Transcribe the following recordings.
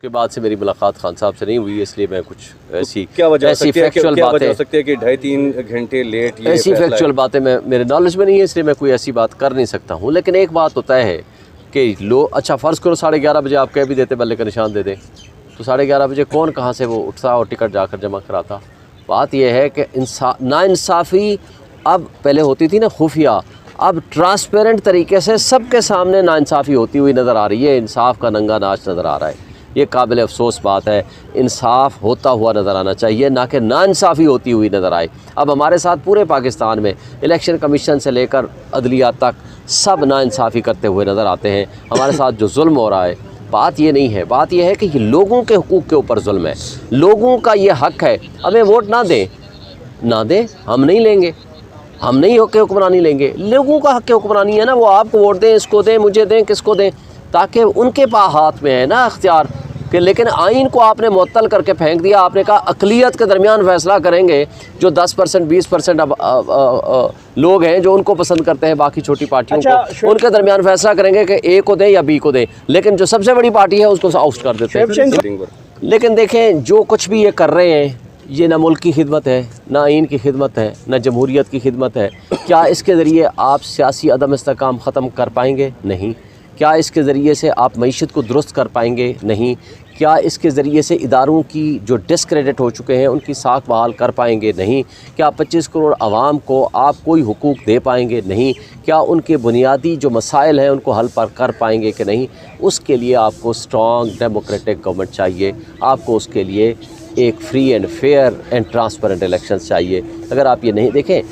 के बाद से मेरी मुलाकात खान साहब से नहीं हुई, इसलिए मैं कुछ ऐसी क्या वजह ऐसी फैक्चुअल बातें हो सकती है कि 2.5-3 घंटे लेट ये ऐसी फैक्चुअल बातें मैं मेरे नॉलेज में नहीं है, इसलिए मैं कोई ऐसी बात कर नहीं सकता हूँ। लेकिन एक बात तो तय है कि लोग, अच्छा फ़र्ज़ करो 11:30 बजे आप कह भी देते बल्ले का निशान दे दें, तो 11:30 बजे कौन कहाँ से वो उठता और टिकट जाकर जमा कराता। बात यह है कि नाइंसाफ़ी अब पहले होती थी ना खुफिया, अब ट्रांसपेरेंट तरीके से सबके सामने नाइंसाफ़ी होती हुई नज़र आ रही है, इंसाफ का नंगा नाच नज़र आ रहा है। ये काबिल अफसोस बात है, इंसाफ होता हुआ नज़र आना चाहिए, ना कि नाइंसाफ़ी होती हुई नज़र आए। अब हमारे साथ पूरे पाकिस्तान में इलेक्शन कमीशन से लेकर अदलिया तक सब नाइंसाफ़ी करते हुए नज़र आते हैं। हमारे साथ जो जुल्म हो रहा है, बात ये नहीं है, बात ये है कि ये लोगों के हुकूक़ के ऊपर जुल्म है, लोगों का ये हक़ है। हमें वोट ना दें, हम नहीं लेंगे, हम नहीं होकर हुक्मरानी लेंगे। लोगों का हक़ हुक्मरानी है ना, वो आपको वोट दें, इसको दें, मुझे दें, किसको दें, ताकि उनके हाथ में है ना अख्तियार कि। लेकिन आइन को आपने मुअत्तल करके फेंक दिया। आपने कहा अक़लियत के दरमियान फ़ैसला करेंगे, जो 10% 20% लोग हैं जो उनको पसंद करते हैं बाकी छोटी पार्टियों को, उनके दरमियान फ़ैसला करेंगे कि ए को दें या बी को दें, लेकिन जो सबसे बड़ी पार्टी है उसको आउट कर देते हैं। लेकिन देखें, जो कुछ भी ये कर रहे हैं, ये ना मुल्क की खिदमत है, ना आइन की खिदमत है, ना जमहूरियत की खिदमत है। क्या इसके ज़रिए आप सियासी अदम इस्तेहकाम ख़त्म कर पाएंगे? नहीं। क्या इसके ज़रिए से आप मईशत को दुरुस्त कर पाएंगे? नहीं। क्या इसके ज़रिए से इदारों की जो डिस्क्रेडिट हो चुके हैं उनकी साख बहाल कर पाएंगे? नहीं। क्या 25 करोड़ आवाम को आप कोई हुकूक दे पाएंगे? नहीं। क्या उनके बुनियादी जो मसाइल हैं उनको हल पर कर पाएंगे कि नहीं? उसके लिए आपको स्ट्रॉन्ग डेमोक्रेटिक गवर्नमेंट चाहिए, आपको उसके लिए एक free and fair and transparent elections चाहिए। अगर आप ये नहीं देखें,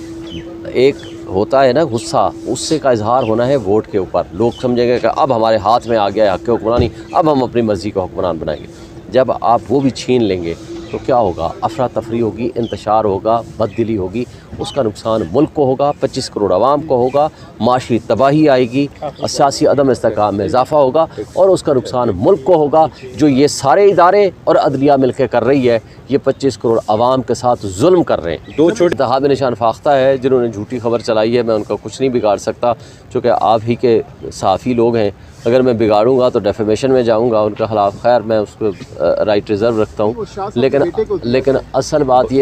एक होता है ना गुस्सा, उससे का इजहार होना है वोट के ऊपर। लोग समझेंगे कि अब हमारे हाथ में आ गया है हक़ हुक्मरानी, अब हम अपनी मर्ज़ी का हुक्मरान बनाएंगे। जब आप वो भी छीन लेंगे तो क्या होगा? अफरा तफरी होगी, इंतशार होगा, बददिली होगी, उसका नुकसान मुल्क को होगा, 25 करोड़ आवाम को होगा, माशी तबाही आएगी, सियासी अदम इस्तेहकाम में इजाफ़ा होगा, और उसका नुकसान मुल्क को होगा जो ये सारे इदारे और अदलिया मिल के कर रही है। ये 25 करोड़ आवाम के साथ जुल्म कर रहे हैं। दो छोटे इत्तेहाद निशान फाख्ता है जिन्होंने झूठी खबर चलाई है, मैं उनका कुछ नहीं बिगाड़ सकता, चूँकि आप ही के साफ़ी लोग हैं। अगर मैं बिगाड़ूंगा तो डेफेमेशन में जाऊंगा उनके ख़िलाफ़। खैर, मैं उसको राइट रिज़र्व रखता हूँ, लेकिन असल बात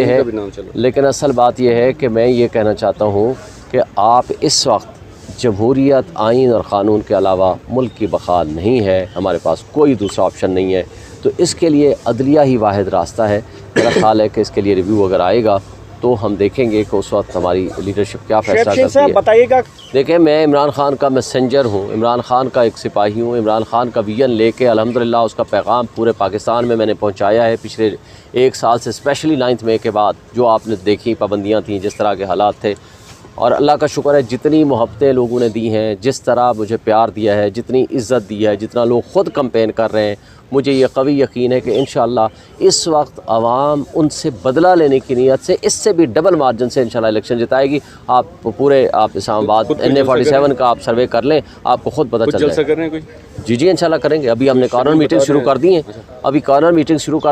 यह है कि मैं ये कहना चाहता हूँ कि आप इस वक्त जमहूरियत, आइन और क़ानून के अलावा मुल्क की बका नहीं है, हमारे पास कोई दूसरा ऑप्शन नहीं है। तो इसके लिए अदलिया ही वाहिद रास्ता है। मेरा ख्याल है कि इसके लिए रिव्यू अगर आएगा तो हम देखेंगे कि उस वक्त हमारी लीडरशिप क्या फ़ैसला करती है। बताइएगा। देखें, मैं इमरान ख़ान का मैसेंजर हूँ, इमरान ख़ान का एक सिपाही हूँ। इमरान ख़ान का विजन लेके अल्हम्दुलिल्लाह उसका पैगाम पूरे पाकिस्तान में मैंने पहुँचाया है। पिछले 1 साल से, स्पेशली 9 मई के बाद जो आपने देखी पाबंदियाँ थी, जिस तरह के हालात थे, और अल्लाह का शुक्र है जितनी मोहब्बतें लोगों ने दी हैं, जिस तरह मुझे प्यार दिया है, जितनी इज़्ज़त दी है, जितना लोग ख़ुद कंपेन कर रहे हैं, मुझे ये कवी यकीन है कि इंशाअल्लाह इस वक्त आवाम उनसे बदला लेने की नीयत से इससे भी डबल मार्जिन से इंशाअल्लाह इलेक्शन जिताएगी। आप इस्लामाबाद NA47 का आप सर्वे कर लें, आपको ख़ुद पता चल जाएगा। जी इंशाअल्लाह करेंगे। अभी हमने कॉर्नर मीटिंग शुरू कर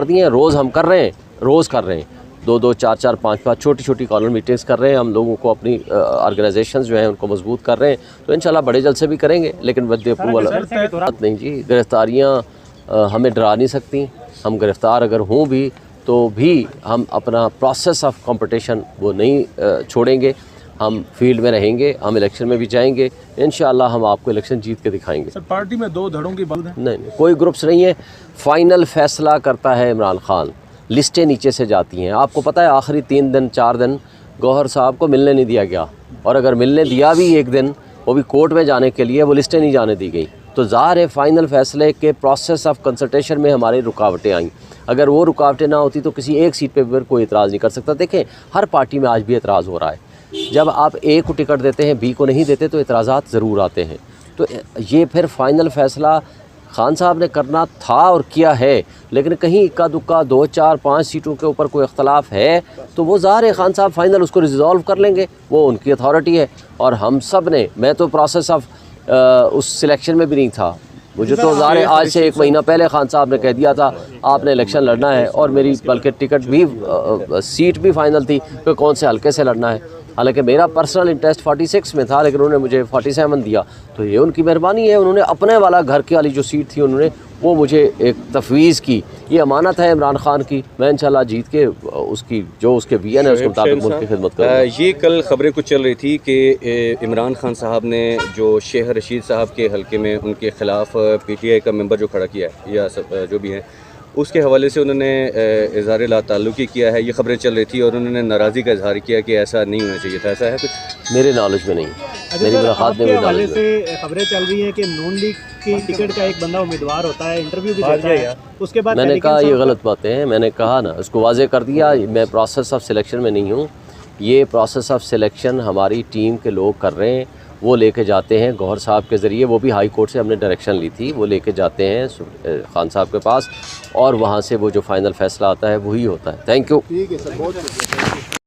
दी हैं, रोज़ हम कर रहे हैं, 2-2, 4-4, 5-5 छोटी कॉर्नर मीटिंग्स कर रहे हैं। हम लोगों को अपनी ऑर्गेनाइजेशंस जो हैं उनको मजबूत कर रहे हैं, तो इंशाल्लाह बड़े जल्द से भी करेंगे। लेकिन विद अप्रूवल नहीं जी, गिरफ्तारियाँ हमें डरा नहीं सकती। हम गिरफ़्तार अगर हों भी तो भी हम अपना प्रोसेस ऑफ कंपटीशन वो नहीं छोड़ेंगे। हम फील्ड में रहेंगे, हम इलेक्शन में भी जाएंगे, इंशाअल्लाह हम आपको इलेक्शन जीत के दिखाएंगे। सर, पार्टी में 2 धड़ों की बात है? नहीं, कोई ग्रुप्स नहीं है। फ़ाइनल फ़ैसला करता है इमरान ख़ान, लिस्टें नीचे से जाती हैं। आपको पता है आखिरी 3 दिन 4 दिन गौहर साहब को मिलने नहीं दिया गया, और अगर मिलने दिया भी एक दिन, वो भी कोर्ट में जाने के लिए, वो लिस्टें नहीं जाने दी गई। तो ज़ाहिर है फ़ाइनल फ़ैसले के प्रोसेस ऑफ कंसल्टेशन में हमारी रुकावटें आईं। अगर वो रुकावटें ना होती तो किसी एक सीट पे कोई एतराज़ नहीं कर सकता। देखें, हर पार्टी में आज भी एतराज़ हो रहा है। जब आप ए को टिकट देते हैं, बी को नहीं देते, तो एतराज़ात ज़रूर आते हैं। तो ये फिर फ़ाइनल फ़ैसला खान साहब ने करना था और किया है। लेकिन कहीं इक्का दुक्का 2, 4, 5 सीटों के ऊपर कोई अख्तलाफ है तो वो ज़ाहिर है खान साहब फ़ाइनल उसको रिजॉल्व कर लेंगे, वो उनकी अथॉरिटी है। और हम सब ने, मैं तो प्रोसेस ऑफ उस सिलेक्शन में भी नहीं था, मुझे तो ज़ाहिर है आज से 1 महीना पहले खान साहब ने कह दिया था आपने इलेक्शन लड़ना है, और मेरी बल्कि टिकट भी सीट भी फ़ाइनल थी कि कौन से हल्के से लड़ना है। हालांकि मेरा पर्सनल इंटरेस्ट 46 में था, लेकिन उन्होंने मुझे 47 दिया, तो ये उनकी मेहरबानी है। उन्होंने अपने वाला घर की वाली जो सीट थी उन्होंने वो मुझे एक तफवीज़ की, ये अमानत है इमरान खान की, मैं इंशाल्लाह जीत के उसकी जो उसके विजन है उसके मुताबिक मुल्क की खिदमत करूँगा। ये कल खबरें कुछ चल रही थी कि इमरान खान साहब ने जो शेख रशीद साहब के हलके में उनके ख़िलाफ़ PTI का मेंबर जो खड़ा किया है या जो भी है, उसके हवाले से उन्होंने इज़हार ला ताल्लुकी किया है, ये खबरें चल रही थी और उन्होंने नाराज़ी का इजहार किया कि ऐसा नहीं होना चाहिए था। ऐसा है कुछ? मेरे नॉलेज में नहीं, मेरी मुलाकात में भी नॉलेज में। खबरें चल रही हैं कि नून लीग की टिकट का एक बंदा उम्मीदवार होता है, इंटरव्यू भी देता है, उसके बाद मैंने कहा ये गलत बातें हैं, मैंने कहा ना, उसको वाज़े कर दिया, मैं प्रोसेस ऑफ सिलेक्शन में नहीं हूँ। ये प्रोसेस ऑफ सिलेक्शन हमारी टीम के लोग कर रहे हैं, वो लेके जाते हैं गौहर साहब के ज़रिए, वो भी हाई कोर्ट से हमने डायरेक्शन ली थी, वो लेके जाते हैं खान साहब के पास और वहाँ से वो जो फ़ाइनल फ़ैसला आता है वही होता है। Thank you. ठीक है सर, बहुत